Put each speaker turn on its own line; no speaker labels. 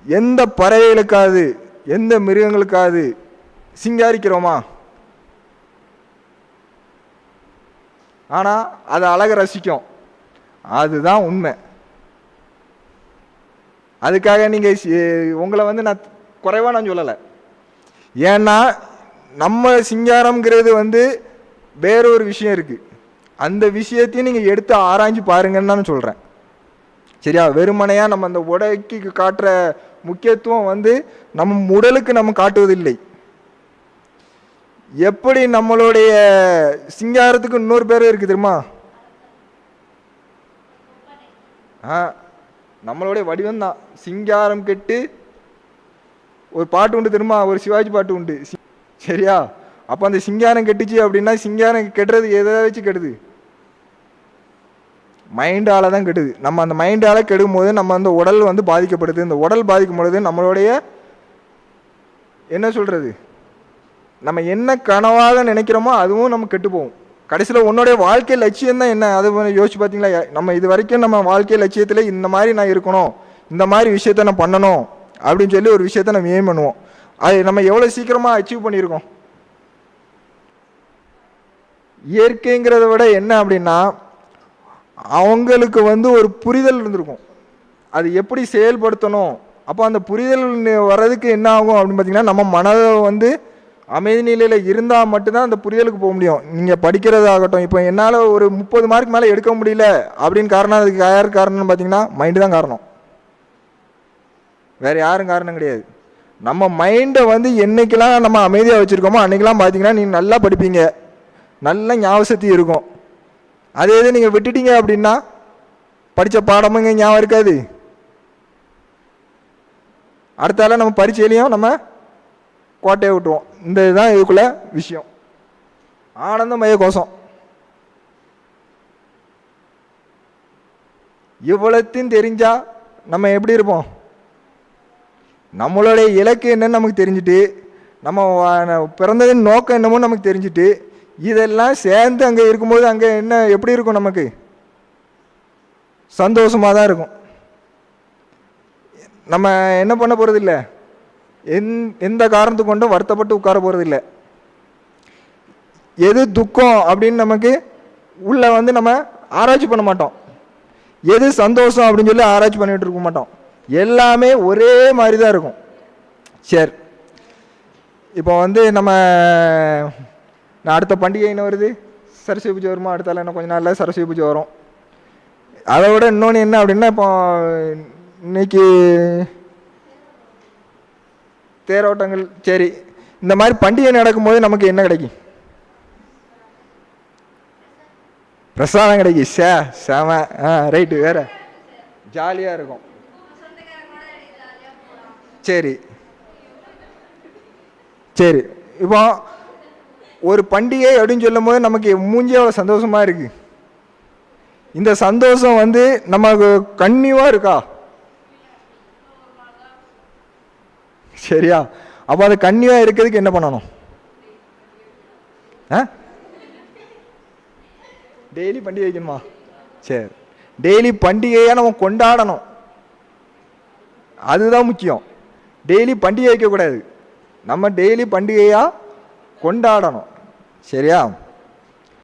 எந்த பறவைகளுக்காவது எந்த மிருகங்களுக்காவது சிங்காரிக்கிறோமா? ஆனால் அது அழகை ரசிக்கும். அதுதான் உண்மை. அதுக்காக நீங்கள் உங்களை வந்து நான் குறைவாக நான் சொல்லலை. ஏன்னா நம்ம சிங்காரம்ங்கிறது வந்து வேற ஒரு விஷயம் இருக்குது. அந்த விஷயத்தையும் நீங்கள் எடுத்து ஆராய்ஞ்சு பாருங்கன்னு நான் சொல்கிறேன். சரியா? வெறுமனையாக நம்ம அந்த உடைக்கு காட்டுற முக்கியத்துவம் வந்து நம்ம உடலுக்கு நம்ம காட்டுவதில்லை. எப்படி நம்மளுடைய சிங்காரத்துக்கு இன்னொரு பேர் இருக்குது தெரியுமா? நம்மளுடைய வடிவம் தான். சிங்காரம் கெட்டு ஒரு பாட்டு உண்டு தெரியுமா? ஒரு சிவாஜி பாட்டு உண்டு. சரியா? அப்போ அந்த சிங்காரம் கெட்டுச்சு அப்படின்னா சிங்காரம் கெட்டுறது எதை வச்சு கெடுது? மைண்டால தான் கெடுது. நம்ம அந்த மைண்டால கெடும் போது நம்ம அந்த உடல் வந்து பாதிக்கப்படுது. இந்த உடல் பாதிக்கும் பொழுது நம்மளுடைய என்ன சொல்றது, நம்ம என்ன கனவாக நினைக்கிறோமோ அதுவும் நம்ம கெட்டு போகும். கடைசியில் உன்னுடைய வாழ்க்கை லட்சியம் தான் என்ன, அது யோசிச்சு பார்த்தீங்களா? நம்ம இது வரைக்கும் நம்ம வாழ்க்கை லட்சியத்தில் இந்த மாதிரி நான் இருக்கணும், இந்த மாதிரி விஷயத்த நான் பண்ணணும் அப்படின்னு சொல்லி ஒரு விஷயத்த நம்ம ஏம் பண்ணுவோம். அது நம்ம எவ்வளோ சீக்கிரமாக அச்சீவ் பண்ணியிருக்கோம்? இயற்கைங்கிறத விட என்ன அப்படின்னா அவங்களுக்கு வந்து ஒரு புரிதல் இருந்திருக்கும், அது எப்படி செயல்படுத்தணும். அப்போ அந்த புரிதல் வர்றதுக்கு என்ன ஆகும் அப்படின்னு பார்த்தீங்கன்னா நம்ம மனதை வந்து அமைதி நிலையில் இருந்தால் மட்டும்தான் அந்த புரிதலுக்கு போக முடியும். நீங்கள் படிக்கிறதாகட்டும், இப்போ என்னால் ஒரு 30 மார்க் மேலே எடுக்க முடியல அப்படின்னு காரணம், அதுக்கு யார் காரணம்னு பார்த்தீங்கன்னா மைண்டு தான் காரணம், வேறு யாரும் காரணம் கிடையாது. நம்ம மைண்டை வந்து என்னைக்கெல்லாம் நம்ம அமைதியாக வச்சுருக்கோமோ அன்றைக்கெல்லாம் பார்த்தீங்கன்னா நீங்கள் நல்லா படிப்பீங்க, நல்ல ஞாபகசக்தி இருக்கும். அதே இது நீங்கள் விட்டுட்டீங்க அப்படின்னா படித்த பாடமும் இங்கே ஞாபகம் இருக்காது. அடுத்தால நம்ம பரீட்சையிலையும் நம்ம கோட்டையை விட்டுருவோம். இந்த இதுதான் இதுக்குள்ள விஷயம். ஆனந்தமய கோஷம். இவ்வளத்தையும் தெரிஞ்சா நம்ம எப்படி இருப்போம்? நம்மளுடைய இலக்கு என்னன்னு நமக்கு தெரிஞ்சுட்டு, நம்ம பிறந்ததின் நோக்கம் என்னமோ நமக்கு தெரிஞ்சுட்டு, இதெல்லாம் சேர்ந்து அங்கே இருக்கும்போது அங்கே என்ன எப்படி இருக்கும்? நமக்கு சந்தோஷமாக தான் இருக்கும். நம்ம என்ன பண்ண போகிறது இல்லை, எந்த காரணத்துக்கு கொண்டும் வருத்தப்பட்டு உட்கார போகிறது இல்லை. எது துக்கம் அப்படின்னு நமக்கு உள்ள வந்து நம்ம ஆராய்ச்சி பண்ண மாட்டோம். எது சந்தோஷம் அப்படின்னு சொல்லி ஆராய்ச்சி பண்ணிட்டு இருக்க மாட்டோம். எல்லாமே ஒரே மாதிரி தான் இருக்கும். சரி, இப்போ வந்து நம்ம அடுத்த பண்டிகை என்ன வருது? சரஸ்வதி பூஜை வருமா? அடுத்தால என்ன கொஞ்ச நாளில் சரஸ்வதி பூஜை வரும். அதை விட இன்னொன்று என்ன அப்படின்னா, இப்போ இன்னைக்கு தேரோட்டங்கள். சரி, இந்த மாதிரி பண்டிகை நடக்கும்போது நமக்கு என்ன கிடைக்கும்? பிரசாதம் கிடைக்கும். செம. ரைட்டு. வேற ஜாலியாக இருக்கும். சரி சரி, இப்போ ஒரு பண்டிகை அப்படின்னு சொல்லும் போது நமக்கு மூஞ்சி எவ்வளோ சந்தோஷமா இருக்கு. இந்த சந்தோஷம் வந்து நமக்கு கன்னிவா இருக்கா? சரியா? அப்போ அது கன்னிவா இருக்கிறதுக்கு என்ன பண்ணணும்? டெய்லி பண்டிகை வைக்கணுமா? சரி, டெய்லி பண்டிகையா நம்ம கொண்டாடணும், அதுதான் முக்கியம். டெய்லி பண்டிகை வைக்கக்கூடாது, நம்ம டெய்லி பண்டிகையா கொண்டாடணும். சரியா?